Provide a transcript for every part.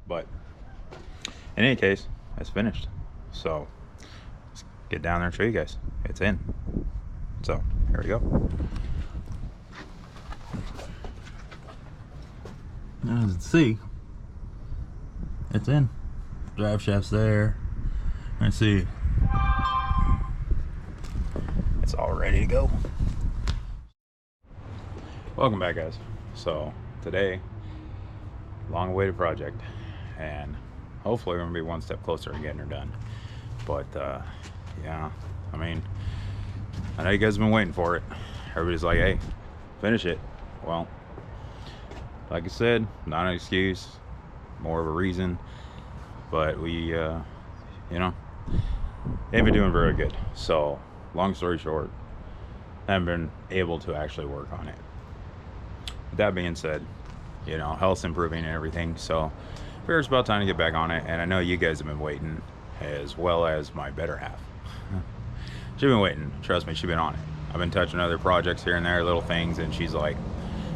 But in any case, it's finished. So let's get down there and show you guys. It's in. So here we go. As you can see, it's in. Drive shaft's there. Let's see. It's all ready to go. Welcome back, guys. So today, long awaited project, and hopefully we're gonna be one step closer to getting her done. But yeah, I mean, I know you guys have been waiting for it. Everybody's like, hey, finish it. Well, like I said, not an excuse, more of a reason. But we you know, ain't been doing very good. So long story short, I haven't been able to actually work on it. With that being said, you know, health's improving and everything, so I figure it's about time to get back on it. And I know you guys have been waiting, as well as my better half. She's been waiting, trust me, she's been on it. I've been touching other projects here and there, little things, and she's like,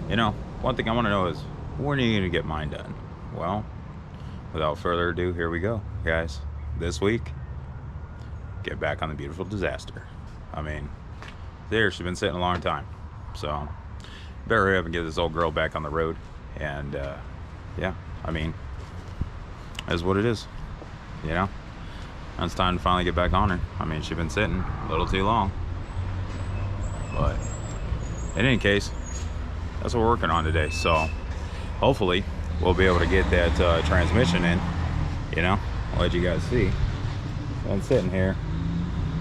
you know, one thing I want to know is, when are you going to get mine done? Well, without further ado, here we go, guys. This week, get back on the beautiful disaster. I mean, there, she's been sitting a long time, so better hurry up and get this old girl back on the road. And yeah, I mean, that's what it is, you know. And it's time to finally get back on her. I mean, she's been sitting a little too long. But in any case, that's what we're working on today. So hopefully we'll be able to get that transmission in, you know. I'll let you guys see. I'm sitting here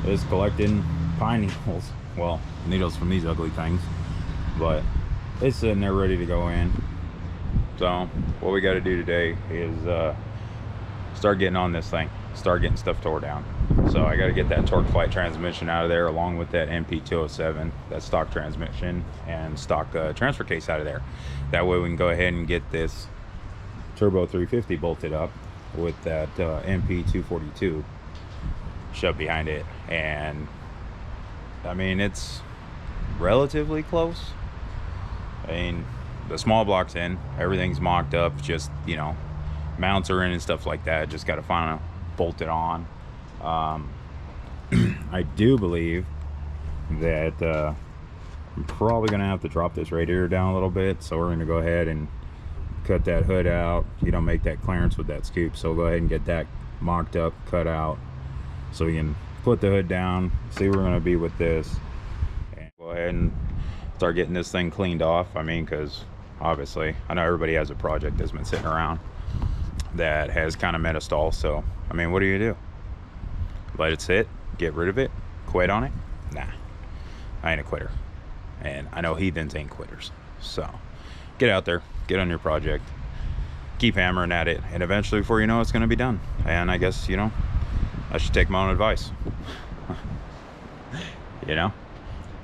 just collecting pine needles. Well, needles from these ugly things. But it's sitting there ready to go in. So what we got to do today is start getting on this thing, start getting stuff tore down. So I got to get that torque flight transmission out of there, along with that MP207, that stock transmission and stock transfer case out of there. That way we can go ahead and get this turbo 350 bolted up with that MP242 shoved behind it. And I mean, it's relatively close. I mean, the small block's in, everything's mocked up, just, you know, mounts are in and stuff like that. Just got to finally bolt it on. I do believe that I'm probably gonna have to drop this radiator down a little bit, so we're gonna go ahead and cut that hood out, you know, make that clearance with that scoop. So go ahead and get that mocked up, cut out, so we can put the hood down, see where we're gonna be with this, and go ahead and start getting this thing cleaned off. I mean, because obviously I know everybody has a project that's been sitting around that has kind of met a stall. So I mean, what do you do? Let it sit, get rid of it, quit on it? Nah, I ain't a quitter, and I know heathens ain't quitters. So get out there, get on your project, keep hammering at it, and eventually, before you know, it's going to be done. And I guess, you know, I should take my own advice. You know,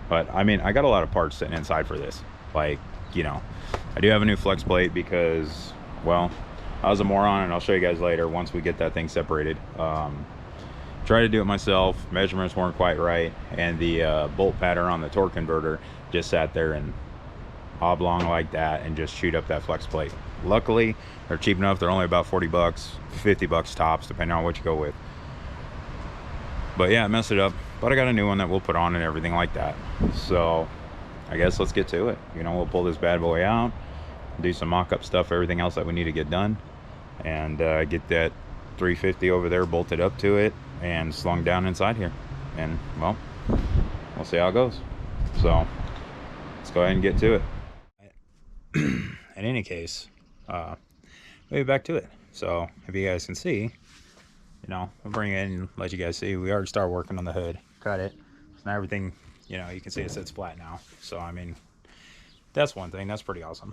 but I mean, I got a lot of parts sitting inside for this. Like, you know, I do have a new flex plate because, well, I was a moron, and I'll show you guys later once we get that thing separated. Tried to do it myself, measurements weren't quite right, and the bolt pattern on the torque converter just sat there and oblong like that and just chewed up that flex plate. Luckily, they're cheap enough. They're only about 40 bucks, 50 bucks tops, depending on what you go with. But yeah, I messed it up, but I got a new one that we'll put on and everything like that. So I guess let's get to it. You know, we'll pull this bad boy out, do some mock-up stuff, everything else that we need to get done, and get that 350 over there bolted up to it and slung down inside here. And well, we'll see how it goes. So let's go ahead and get to it. In any case, maybe back to it. So if you guys can see, you know, I'll bring it in and let you guys see. We already started working on the hood, cut it, so now everything, you know, you can see it sits flat now. So I mean, that's one thing, that's pretty awesome.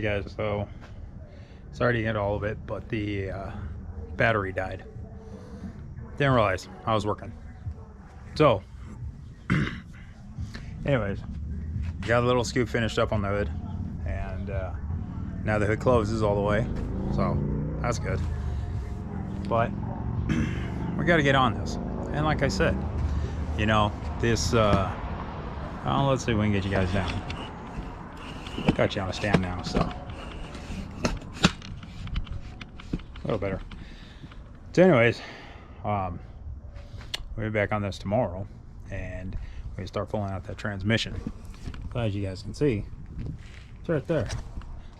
guys, so sorry to get all of it, but the battery died. Didn't realize I was working. So anyways, got a little scoop finished up on the hood, and now the hood closes all the way, so that's good. But we got to get on this, and like I said, you know, this let's see if we can get you guys down. Got you on a stand now, so a little better. So anyways, we'll be back on this tomorrow, and we start pulling out that transmission. So as you guys can see, it's right there.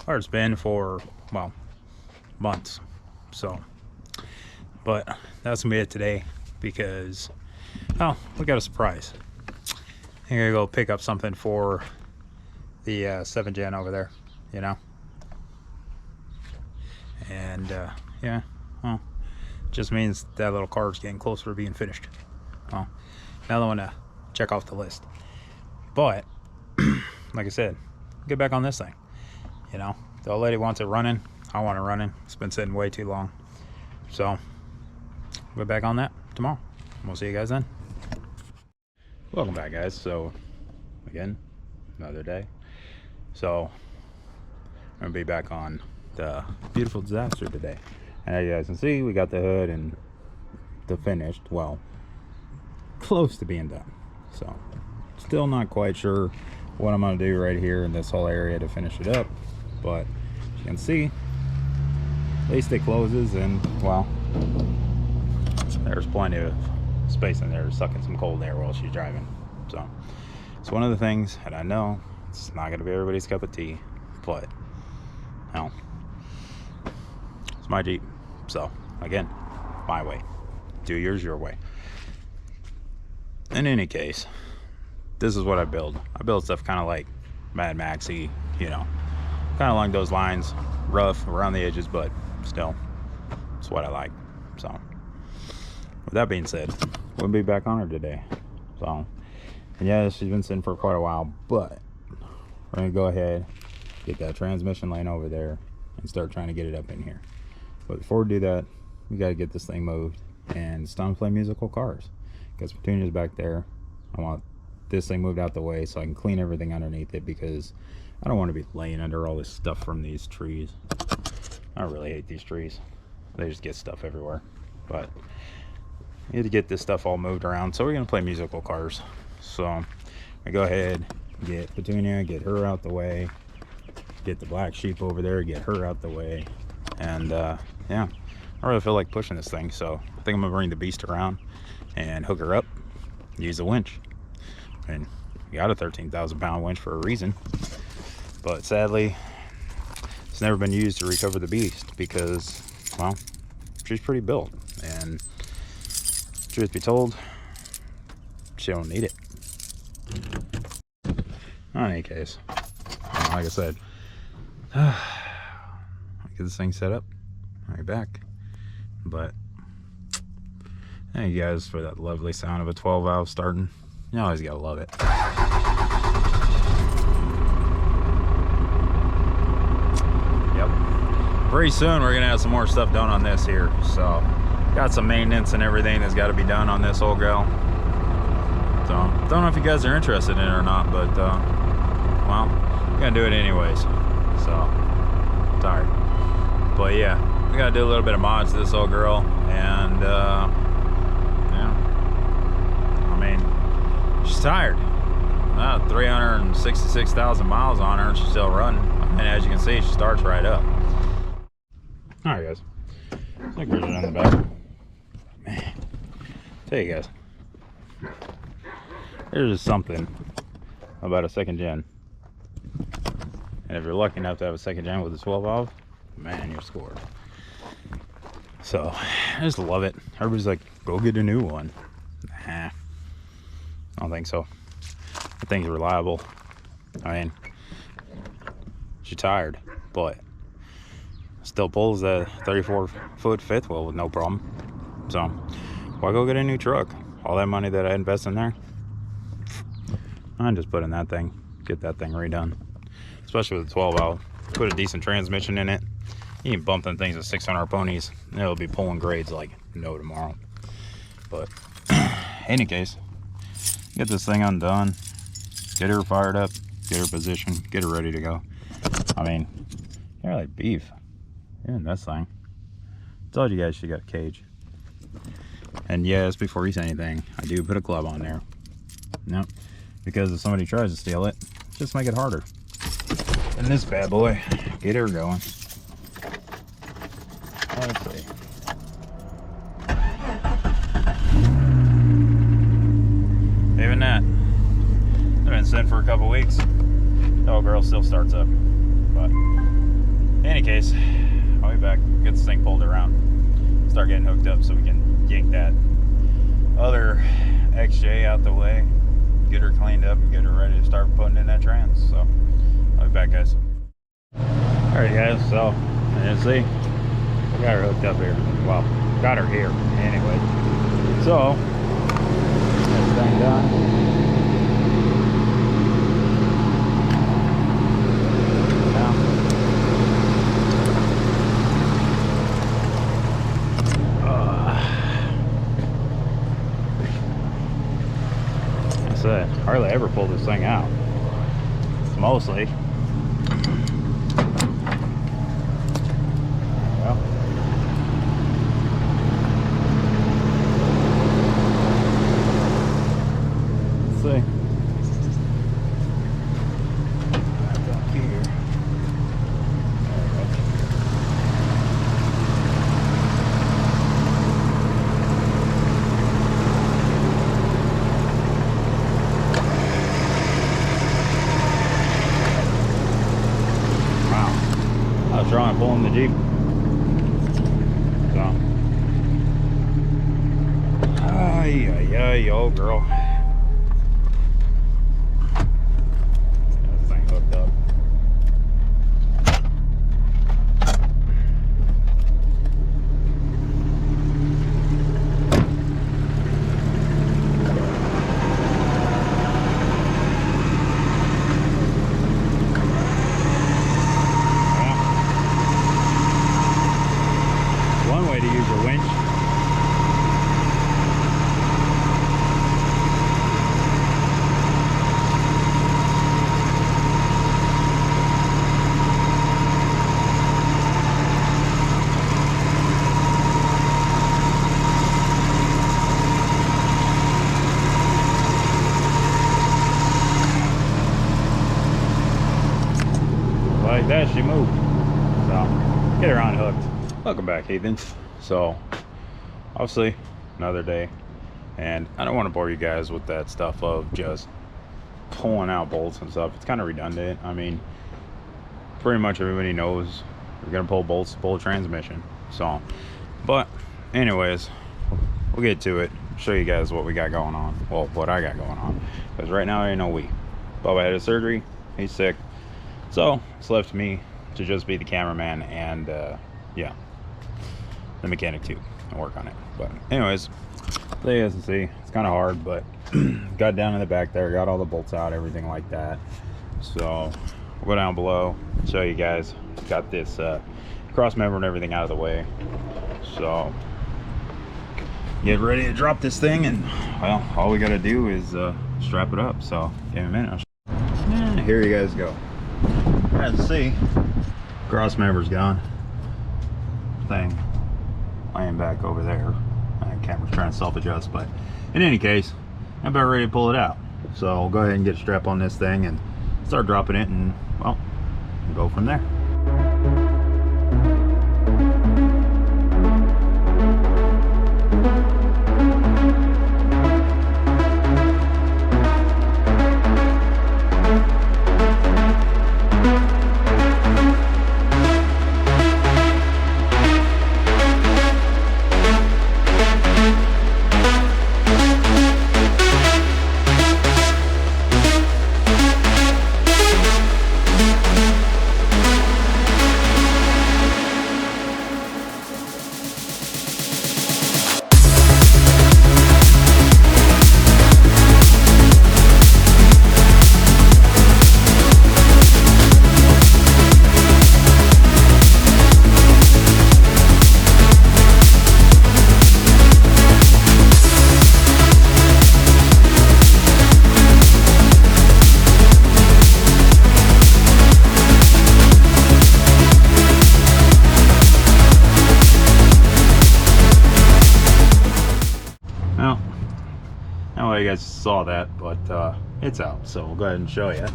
Or it's been for, well, months. So, but that's gonna be it today, because, oh, we got a surprise. I'm gonna go pick up something for the 7th gen over there, you know. And yeah, well, just means that little car is getting closer to being finished. Well, another one to check off the list. But like I said, get back on this thing. You know, the old lady wants it running. I want it running. It's been sitting way too long. So we'll be back on that tomorrow. We'll see you guys then. Welcome back, guys. So again, another day. So I'm gonna be back on the beautiful disaster today. And as you guys can see, we got the hood and the finished, well, close to being done. So still not quite sure what I'm gonna do right here in this whole area to finish it up, but as you can see, at least it closes, and well, there's plenty of space in there sucking some cold air while she's driving. So it's one of the things, and I know it's not gonna be everybody's cup of tea, but no, it's my Jeep. So again, my way. Do yours your way. In any case, this is what I build. I build stuff kind of like Mad Maxy, you know, kind of along those lines, rough around the edges, but still, it's what I like. So with that being said, we'll be back on her today. So, and yeah, she's been sitting for quite a while, but we're gonna go ahead, get that transmission laying over there and start trying to get it up in here. But before we do that, we got to get this thing moved, and it's time to play musical cars, because Petunia's back there. I want this thing moved out the way so I can clean everything underneath it, because I don't want to be laying under all this stuff from these trees. I really hate these trees. They just get stuff everywhere. But I need to get this stuff all moved around, so we're going to play musical cars. So I go ahead, get Petunia, get her out the way, get the black sheep over there, get her out the way, and yeah, I really feel like pushing this thing, so I think I'm gonna bring the beast around and hook her up, use a winch. And we got a 13,000 pound winch for a reason, but sadly it's never been used to recover the beast, because, well, she's pretty built, and truth be told, she don't need it. In any case, like I said, get this thing set up, I'll be back. But thank you guys for that lovely sound of a 12 valve starting. You always gotta love it. Yep, pretty soon we're gonna have some more stuff done on this here, so got some maintenance and everything that's got to be done on this old gal. So don't know if you guys are interested in it or not, but well, we're gonna do it anyways. So sorry, but yeah, we gotta do a little bit of mods to this old girl, and yeah, I mean, she's tired. 366,000 miles on her, and she's still running. And as you can see, she starts right up. All right, guys, like we're on the back. Man, tell you guys, there's just something about a 2nd gen, and if you're lucky enough to have a 2nd gen with a 12 valve, man, you're scored. So I just love it. Everybody's like, go get a new one. Nah, I don't think so. The thing's reliable. I mean, she's tired, but still pulls a 34-foot fifth wheel with no problem. So why go get a new truck? All that money that I invest in there, I just put in that thing, get that thing redone, especially with the 12 valve. put a decent transmission in it. You can bump them things at 600 ponies. It'll be pulling grades like no tomorrow. But any case, get this thing undone, get her fired up, get her positioned, get her ready to go. I mean, you're like beef. You're in this thing. Told you guys she got a cage. And yes, before you say anything, I do put a club on there. No, because if somebody tries to steal it, just make it harder. And this bad boy, get her going. Let's see. Even that, I've been sitting for a couple weeks. The old girl still starts up. But in any case, I'll be back. Get this thing pulled around. Start getting hooked up so we can yank that other XJ out the way. Get her cleaned up and get her ready to start putting in that trans. So I'll be back, guys. Alright guys, so as you see, we got her hooked up here. Well, got her here anyway. So this thing done. Hardly ever pull this thing out. It's mostly. Well. Let's see. Back here. Trying to pull in the Jeep. So, ay, old girl. Got this thing hooked up. To use your winch. Like that, she moved. So get her unhooked. Welcome back, heathens. So obviously another day, and I don't want to bore you guys with that stuff of just pulling out bolts and stuff. It's kind of redundant. I mean, pretty much everybody knows we're gonna pull bolts to pull a transmission. So, but anyways, we'll get to it, show you guys what we got going on. Well, what I got going on, because right now I ain't no we. Bubba had a surgery, he's sick, so it's left me to just be the cameraman and yeah, the mechanic too, and work on it. But anyways, so you guys can see it's kind of hard, but got down in the back there, got all the bolts out, everything like that. So we'll go down below, show you guys. Got this cross member and everything out of the way, so get ready to drop this thing, and well, all we got to do is strap it up. So give me a minute, and here you guys go. As you see, cross member's gone. Thing laying back over there. Camera's trying to self-adjust, but in any case, I'm about ready to pull it out. So I'll go ahead and get a strap on this thing and start dropping it, and well, we'll go from there. why you guys saw that, but it's out, so we'll go ahead and show you.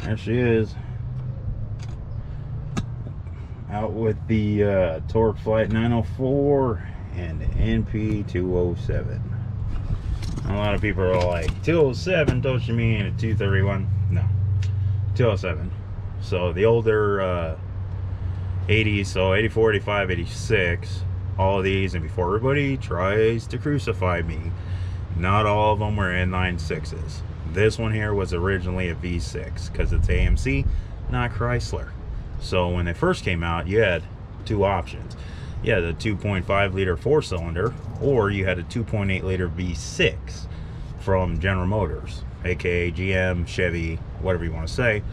There she is, out with the Torque Flight 904 and the NP 207. A lot of people are like, 207, don't you mean a 231? No, 207. So the older 80s, so 84, 85, 86, all of these, and before everybody tries to crucify me, not all of them were inline-6s. This one here was originally a V6 because it's AMC, not Chrysler. So when they first came out, you had two options. You had a 2.5 liter 4-cylinder, or you had a 2.8 liter V6 from General Motors, aka GM, Chevy, whatever you want to say.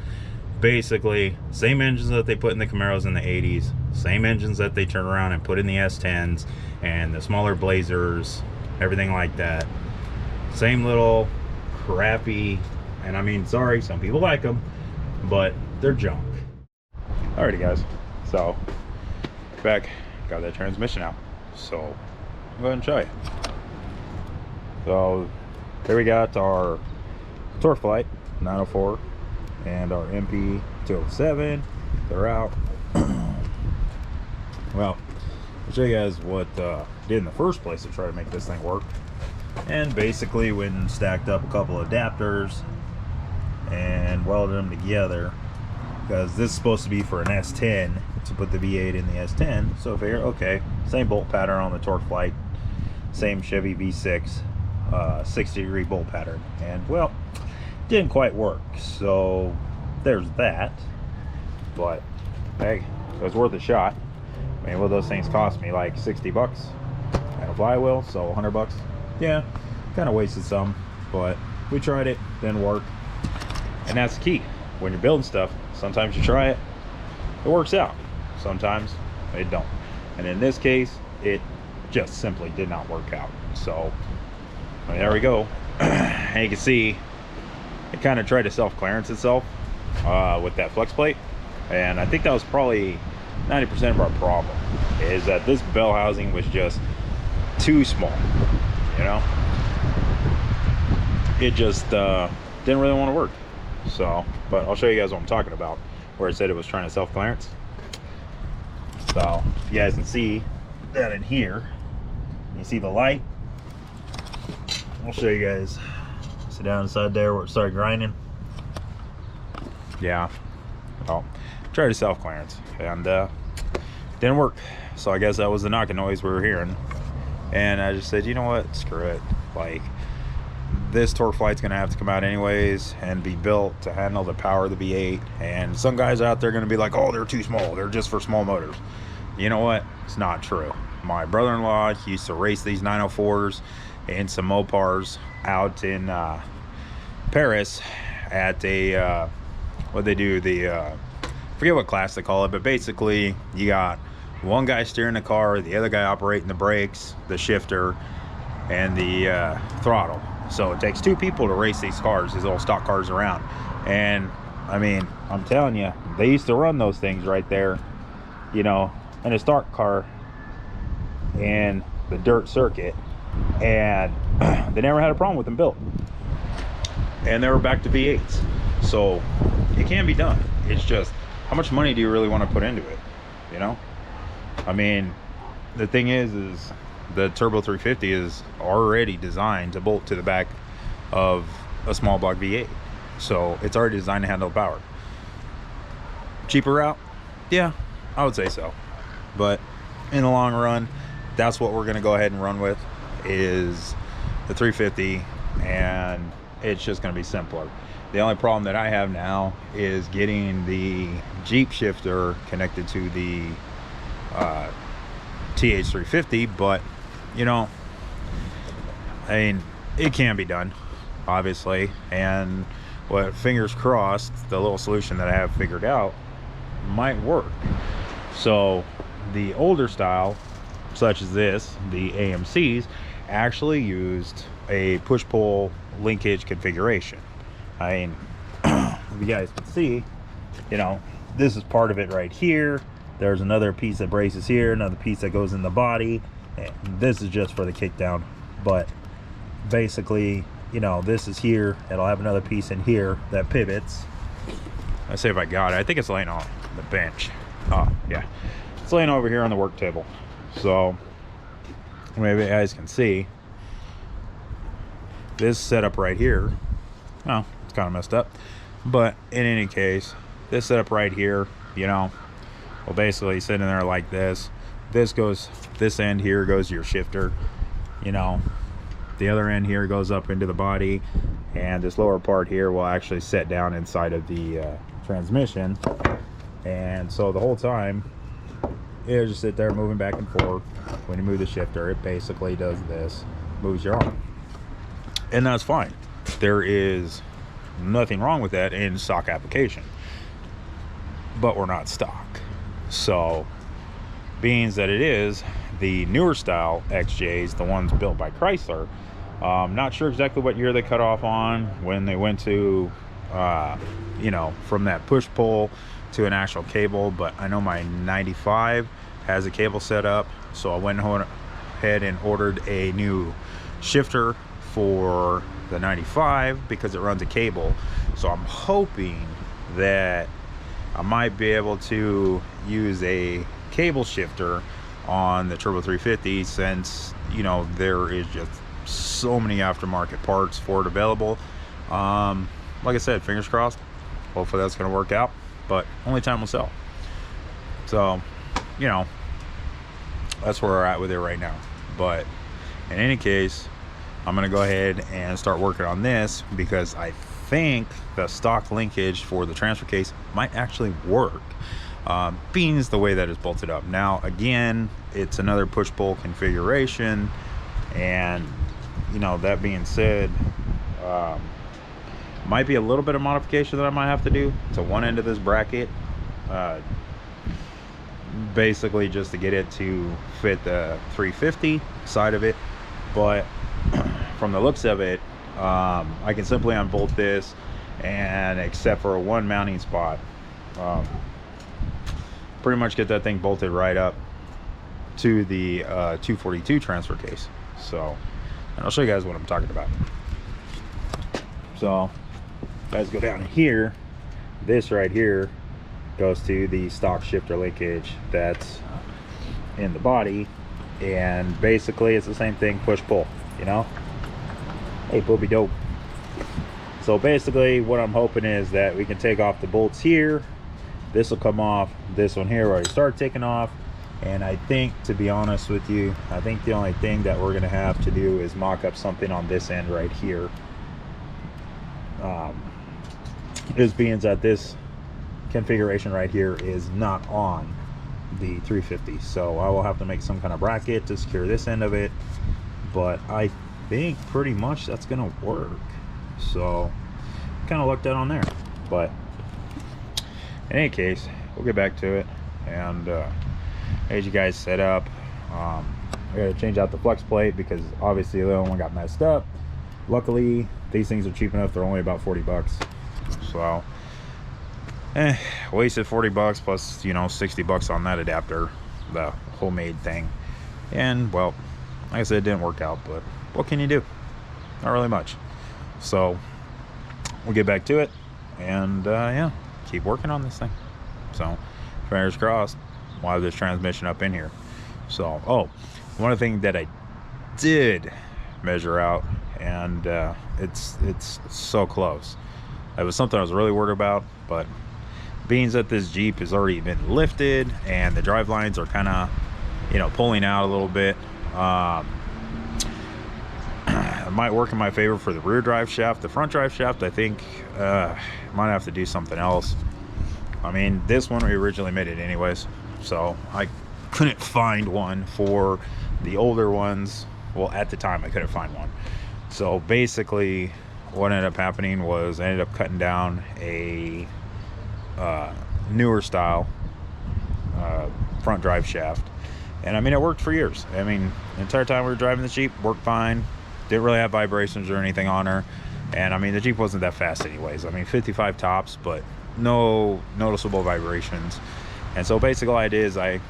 Basically, same engines that they put in the Camaros in the 80s, same engines that they turn around and put in the S10s and the smaller Blazers, everything like that. Same little crappy, and I mean, sorry, some people like them, but they're junk. Alrighty guys, so back, got that transmission out, so I'll go ahead and show you. So here we got our Torque Flight 904 and our MP 207. They're out. Well, I'll show you guys what I did in the first place to try to make this thing work. And basically went and stacked up a couple of adapters and welded them together, because this is supposed to be for an S10, to put the V8 in the S10. So if you're okay, same bolt pattern on the Torque Flight, same Chevy V6, 60-degree bolt pattern, and well, didn't quite work. So there's that, but hey, it was worth a shot. I mean, what those things cost me, like 60 bucks and a flywheel, so 100 bucks. Yeah, kind of wasted some, but we tried it, didn't work. And that's the key. When you're building stuff, sometimes you try it, it works out. Sometimes it don't. And in this case, it just simply did not work out. So, I mean, there we go. And you can see, it kind of tried to self-clearance itself with that flex plate. And I think that was probably 90% of our problem, is that this bell housing was just too small. You know, it just didn't really want to work. So, but I'll show you guys what I'm talking about, where it said it was trying to self-clearance. So you guys can see that in here. You see the light. I'll show you guys. Sit down inside there where it started grinding. Yeah, well, tried to self-clearance and didn't work. So I guess that was the knocking noise we were hearing. And I just said, you know what, screw it. Like, this Torque Flight's gonna have to come out anyways and be built to handle the power of the V8. And some guys out there are gonna be like, oh, they're too small, they're just for small motors. You know what, it's not true. My brother-in-law used to race these 904s and some Mopars out in Paris at a what they do, the forget what class they call it, but basically you got one guy steering the car, the other guy operating the brakes, the shifter, and the throttle. So it takes two people to race these cars, these little stock cars around. And I mean, I'm telling you, they used to run those things right there, you know, in a stock car in the dirt circuit, and they never had a problem with them built. And they were back to V8s. So it can be done. It's just, how much money do you really want to put into it, you know? I mean, the thing is the Turbo 350 is already designed to bolt to the back of a small block V8. So it's already designed to handle power. Cheaper route? Yeah, I would say so. But in the long run, that's what we're gonna go ahead and run with, is the 350, and it's just gonna be simpler. The only problem that I have now is getting the Jeep shifter connected to the Th350, but you know, I mean, it can be done, obviously. And what, fingers crossed, the little solution that I have figured out might work. So the older style, such as this, the AMCs, actually used a push-pull linkage configuration. I mean, if you guys can see, you know, this is part of it right here. There's another piece that braces here, another piece that goes in the body, and this is just for the kickdown. But basically, you know, this is here. It'll have another piece in here that pivots. Let's see if I got it. I think it's laying on the bench. Oh, yeah. It's laying over here on the work table. So, maybe you guys can see this setup right here. Oh, it's kind of messed up. But in any case, this setup right here, you know, will basically sit in there like this. This end here goes to your shifter. You know, the other end here goes up into the body, and this lower part here will actually set down inside of the transmission. And so the whole time it'll just sit there moving back and forth. When you move the shifter, it basically does this, moves your arm, and that's fine. There is nothing wrong with that in stock application, but we're not stock. So being that it is the newer style XJs, the ones built by Chrysler, not sure exactly what year they cut off on when they went to you know, from that push-pull to an actual cable, but I know my 95 has a cable set up, so I went ahead and ordered a new shifter for the 95 because it runs a cable. So I'm hoping that I might be able to use a cable shifter on the Turbo 350, since, you know, there is just so many aftermarket parts for it available. Like I said, fingers crossed, hopefully that's going to work out, but only time will tell. So, you know, that's where we're at with it right now. But in any case, I'm going to go ahead and start working on this, because I think the stock linkage for the transfer case might actually work, being the way that it's bolted up. Now again, it's another push-pull configuration, and you know, that being said, might be a little bit of modification that I might have to do to one end of this bracket, basically just to get it to fit the 350 side of it. But from the looks of it, I can simply unbolt this, and except for one mounting spot, pretty much get that thing bolted right up to the 242 transfer case. So, and I'll show you guys what I'm talking about. So guys, go down here, this right here goes to the stock shifter linkage that's in the body, and basically it's the same thing, push pull, you know. Hey, booby dope. So basically what I'm hoping is that we can take off the bolts here, this will come off, this one here already started taking off, and I think, to be honest with you, I think the only thing that we're gonna have to do is mock up something on this end right here. This being that this configuration right here is not on the 350, so I will have to make some kind of bracket to secure this end of it, but I think pretty much that's gonna work. So kind of lucked out on there. But in any case, we'll get back to it, and as you guys set up, I gotta change out the flex plate because obviously the other one got messed up. Luckily these things are cheap enough, they're only about 40 bucks. So wasted 40 bucks plus, you know, 60 bucks on that adapter, the homemade thing. And well, like I said, it didn't work out, but what can you do? Not really much. So we'll get back to it, and yeah, keep working on this thing. So fingers crossed, we'll have this transmission up in here. So, oh, one of the things that I did measure out, and it's so close. It was something I was really worried about, but being that this Jeep has already been lifted and the drive lines are kind of, you know, pulling out a little bit, it might work in my favor for the rear drive shaft. The front drive shaft, I think, might have to do something else. I mean, this one we originally made it anyways, so I couldn't find one for the older ones. Well, at the time I couldn't find one. So basically what ended up happening was I ended up cutting down a newer style front drive shaft, and I mean, it worked for years. I mean, the entire time we were driving the Jeep, worked fine, didn't really have vibrations or anything on her. And I mean, the Jeep wasn't that fast anyways. I mean, 55 tops, but no noticeable vibrations. And so basically all I did is I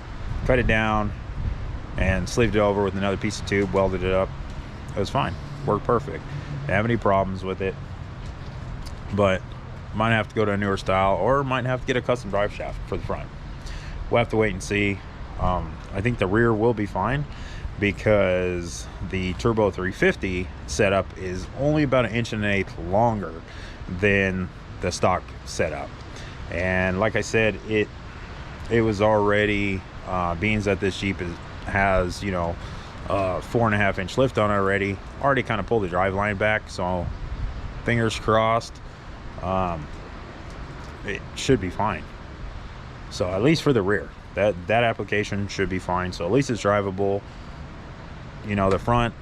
cut it down and sleeved it over with another piece of tube, welded it up. It was fine. work perfect. Don't have any problems with it, but might have to go to a newer style, or might have to get a custom drive shaft for the front. We'll have to wait and see. I think the rear will be fine, because the Turbo 350 setup is only about 1.1 inches longer than the stock setup. And like I said, it was already being that this Jeep has, you know, 4.5 inch lift on it already kind of pulled the drive line back, so fingers crossed, it should be fine. So at least for the rear, that application should be fine. So at least it's drivable. You know, the front,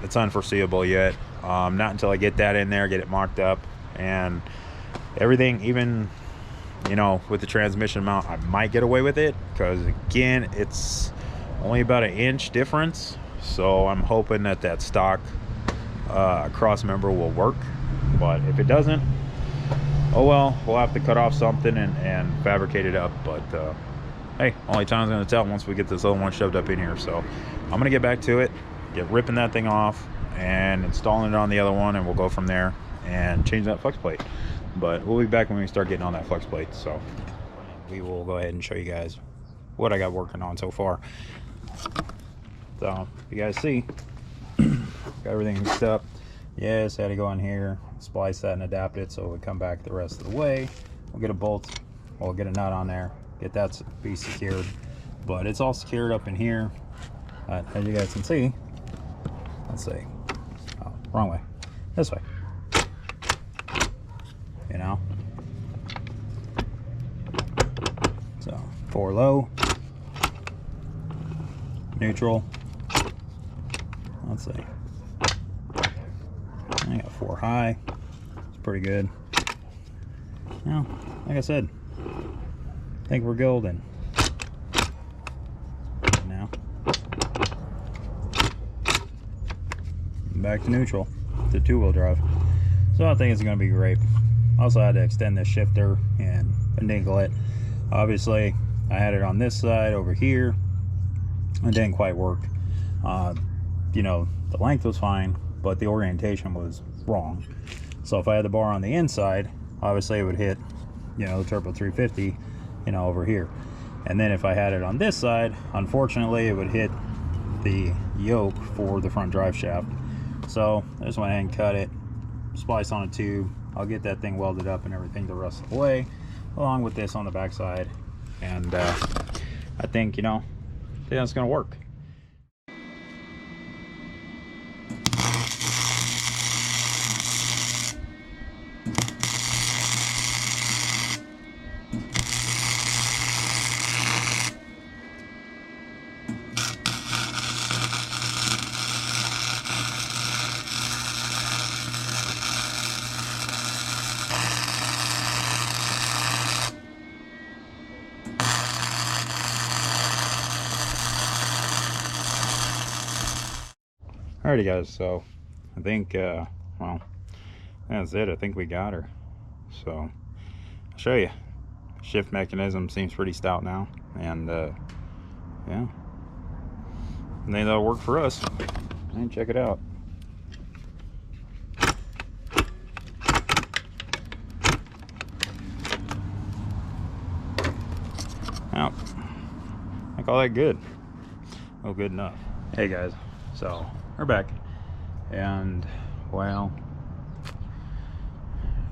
it's unforeseeable yet. Not until I get that in there, get it mocked up and everything. Even, you know, with the transmission mount, I might get away with it, because again, it's only about 1 inch difference. So I'm hoping that stock cross member will work. But if it doesn't, oh well, we'll have to cut off something and fabricate it up. But hey, only time's gonna tell once we get this other one shoved up in here. So I'm gonna get back to it, get ripping that thing off and installing it on the other one, and we'll go from there and change that flex plate. But we'll be back when we start getting on that flex plate. So we will go ahead and show you guys what I got working on so far. So you guys see, got everything hooked up. Yes, had to go in here, splice that and adapt it so it would come back the rest of the way. We'll get a bolt, we'll get a nut on there, get that to be secured. But it's all secured up in here. As you guys can see, let's see, oh, wrong way, this way, you know. So 4 low, neutral, let's see, I got 4 high. It's pretty good. Now, like I said, I think we're golden. Now, back to neutral, to 2-wheel drive. So I think it's going to be great. Also had to extend this shifter and finagle it. Obviously, I had it on this side over here. It didn't quite work. You know, the length was fine, but the orientation was wrong. So if I had the bar on the inside, obviously it would hit, you know, the Turbo 350, you know, over here. And then if I had it on this side, unfortunately it would hit the yoke for the front drive shaft. So I just went ahead and cut it, splice on a tube. I'll get that thing welded up and everything the rest of the way, along with this on the back side. And I think, you know, I think that's gonna work. Alrighty guys, so I think well, that's it. I think we got her. So I'll show you. Shift mechanism seems pretty stout now, and yeah, I think that'll work for us. And check it out. Now, I call that good. Oh, good enough. Hey guys, so we're back, and well,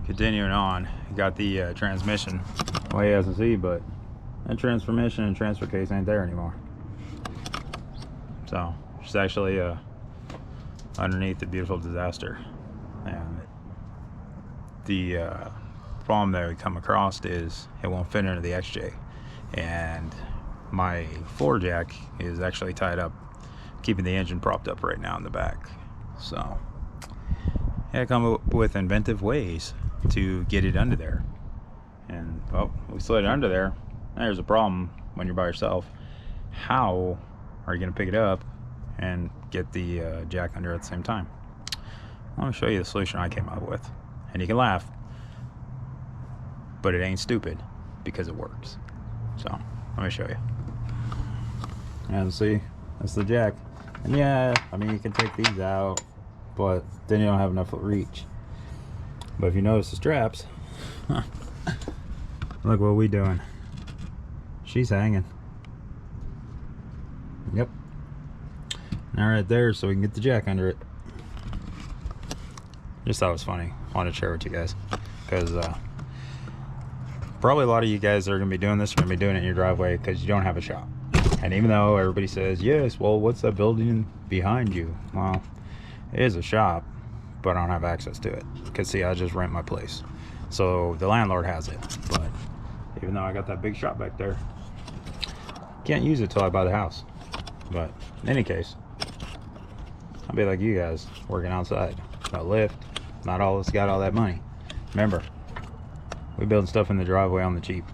continuing on, got the transmission. Well, you guys can see, but that transmission and transfer case ain't there anymore. So it's actually underneath the beautiful disaster. And the problem that we come across is it won't fit into the XJ, and my floor jack is actually tied up, keeping the engine propped up right now in the back. So yeah, I come up with inventive ways to get it under there. And well, we slid it under there. There's a problem when you're by yourself. How are you going to pick it up and get the jack under at the same time? Let me show you the solution I came up with. And you can laugh, but it ain't stupid, because it works. So let me show you. And see, that's the jack. And yeah, I mean, you can take these out but then you don't have enough reach. But if you notice the straps, look what we doing. She's hanging. Yep. Now right there, so we can get the jack under it. Just thought it was funny. Wanted to share with you guys, because probably a lot of you guys that are gonna be doing this are gonna be doing it in your driveway because you don't have a shop. And even though everybody says yes, well, what's that building behind you? Well, it is a shop, but I don't have access to it because, see, I just rent my place, so the landlord has it. But even though I got that big shop back there, can't use it till I buy the house. But in any case, I'll be like you guys, working outside. No lift. Not all of us got all that money. Remember, we building stuff in the driveway on the cheap.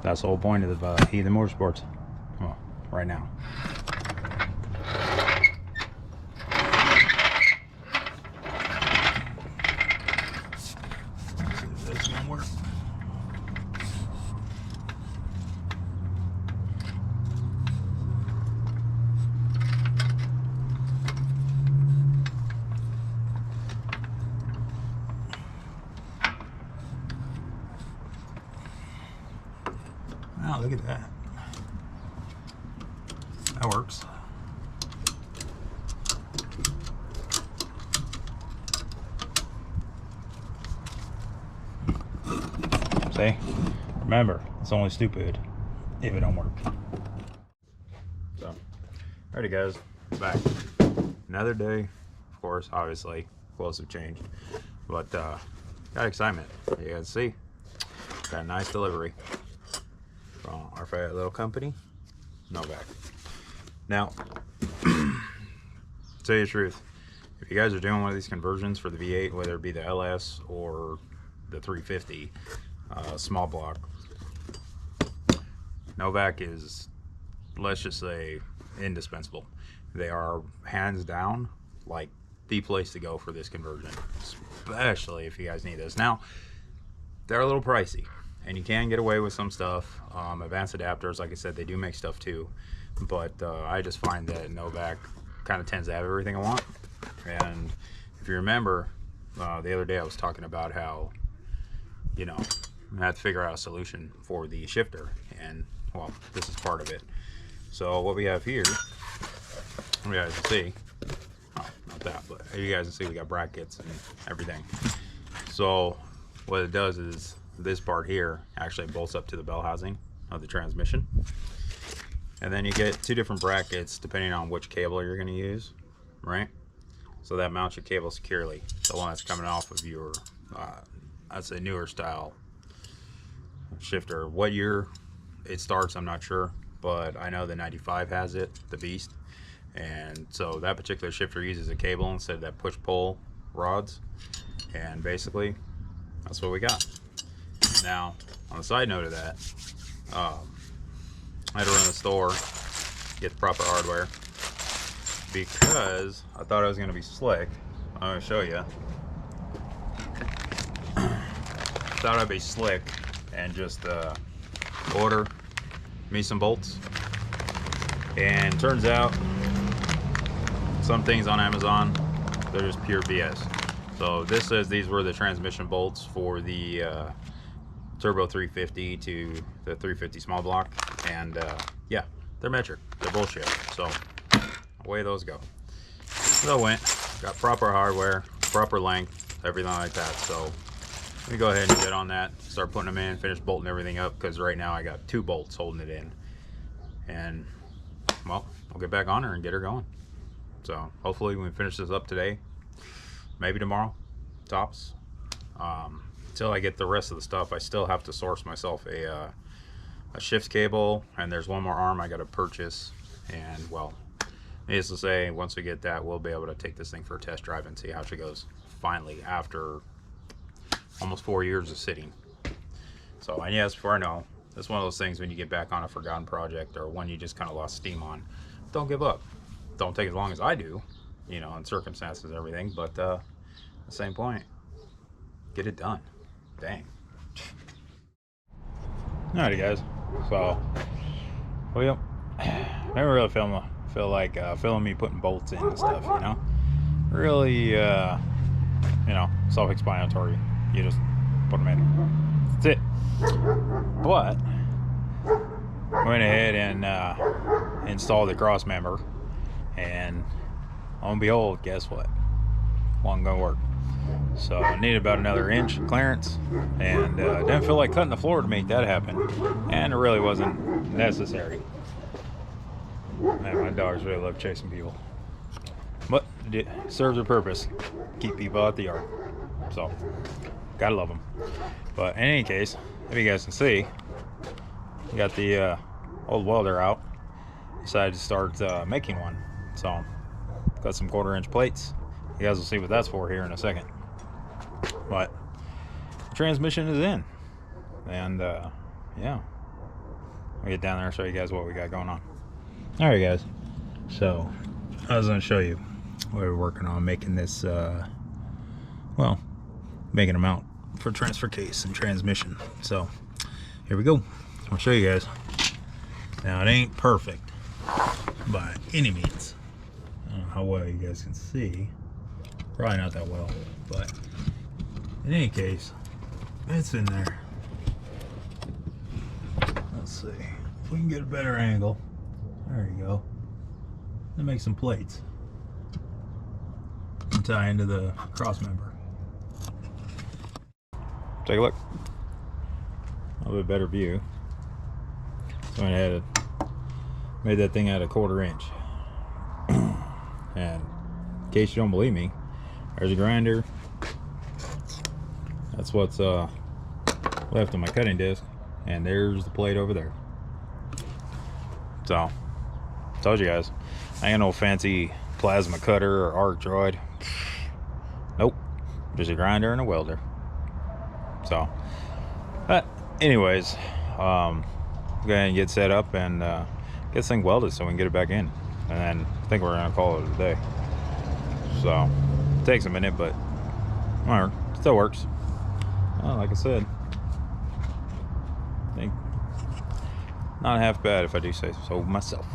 That's the whole point of Heathen Motorsports. Well, right now. Let's see if this is gonna work. Wow, look at that. That works. See? Remember, it's only stupid if it don't work. So, alrighty guys, back. Another day, of course, obviously, clothes have changed. But, got excitement. You guys see? Got a nice delivery from our favorite little company, Novak. Now, to tell you the truth, if you guys are doing one of these conversions for the V8, whether it be the LS or the 350 small block, Novak is, let's just say, indispensable. They are hands down like the place to go for this conversion, especially if you guys need this. Now, they're a little pricey, and you can get away with some stuff. Advanced adapters, like I said, they do make stuff too, but I just find that Novak kind of tends to have everything I want. And if you remember, the other day I was talking about how, you know, I had to figure out a solution for the shifter, and well, this is part of it. So what we have here, you guys can see, oh, not that, but you guys can see we got brackets and everything. So what it does is this part here actually bolts up to the bell housing of the transmission, and then you get two different brackets depending on which cable you're going to use, right? So that mounts your cable securely. The one that's coming off of your I'd say newer style shifter. What year it starts, I'm not sure, but I know the 95 has it, the Beast. And so that particular shifter uses a cable instead of that push-pull rods, and basically that's what we got. Now, on the side note of that, I had to run to the store, get the proper hardware, because I thought it was going to be slick. I'm going to show you. Thought I'd be slick and just order me some bolts. And turns out, some things on Amazon, they're just pure BS. So this says these were the transmission bolts for the Turbo 350 to the 350 small block, and yeah, they're metric, they're bullshit. So away those go. So I went, got proper hardware, proper length, everything like that. So let me go ahead and get on that, start putting them in, finish bolting everything up, because right now I got 2 bolts holding it in. And well, I'll get back on her and get her going. So hopefully we can finish this up today, maybe tomorrow, tops. Until I get the rest of the stuff, I still have to source myself a shift cable, and there's one more arm I got to purchase. And well, needless to say, once we get that, we'll be able to take this thing for a test drive and see how she goes finally after almost 4 years of sitting. So, and yes, before I know, it's one of those things when you get back on a forgotten project or one you just kind of lost steam on, don't give up. Don't take as long as I do, you know, in circumstances and everything, but at the same point, get it done. Dang. Alrighty guys, so we never really feel like filming me putting bolts in and stuff, you know. really, you know, self-explanatory. You just put them in. That's it. But went ahead and installed the crossmember, and lo and behold, guess what? Wasn't gonna work. So I needed about another inch of clearance, and didn't feel like cutting the floor to make that happen, and it really wasn't necessary. Man, my dogs really love chasing people, but it serves a purpose: keep people out the yard. So gotta love them. But in any case, if you guys can see, we got the old welder out. Decided to start making one. So got some 1/4-inch plates. You guys will see what that's for here in a second. But the transmission is in, and yeah, I'll get down there and show you guys what we got going on. All right, guys. So I was going to show you what we're working on, making this, well, making a mount for transfer case and transmission. So here we go. I'll show you guys. Now it ain't perfect by any means. I don't know how well you guys can see. Probably not that well, but in any case, it's in there. Let's see if we can get a better angle. There you go. Then make some plates and tie into the crossmember. Take a look. A little bit better view. So I had made that thing out of 1/4 inch. And in case you don't believe me, there's a grinder. That's what's left on my cutting disc, and there's the plate over there. So told you guys, I ain't got no fancy plasma cutter or arc droid. Nope, just a grinder and a welder. So but anyways, go ahead and get set up and get this thing welded so we can get it back in, and then I think we're gonna call it a day. So it takes a minute, but whatever, still works. Well, like I said, I think not half bad if I do say so myself.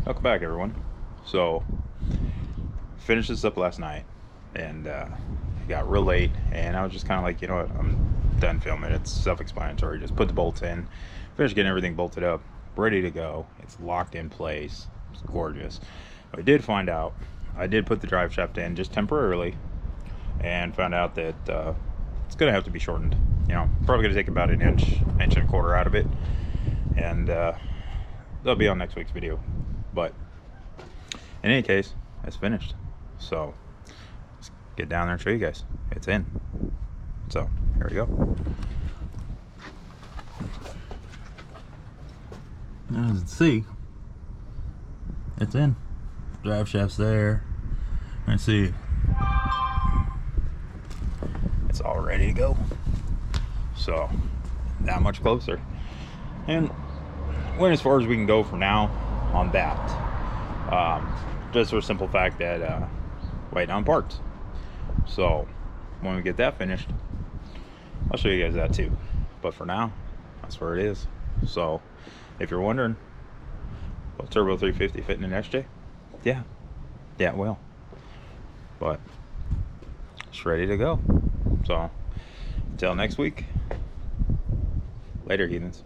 Welcome back, everyone. So finished this up last night, and it got real late, and I was just kind of like, you know what, I'm done filming. It's self-explanatory. Just put the bolts in, finished getting everything bolted up, ready to go. It's locked in place. It's gorgeous. I did find out, I did put the drive shaft in just temporarily, and found out that it's gonna have to be shortened. You know, probably gonna take about an inch and a quarter out of it, and that'll be on next week's video. But in any case, it's finished. So let's get down there and show you guys. It's in. So here we go. As you can see, it's in. Drive shaft's there. Let's see. It's all ready to go. So that much closer. And went as far as we can go for now on that. Just for the simple fact that waiting on parts. So when we get that finished, I'll show you guys that too. But for now, that's where it is. So if you're wondering, will Turbo 350 fit in an XJ? Yeah, it will. But it's ready to go. So until next week, later, heathens.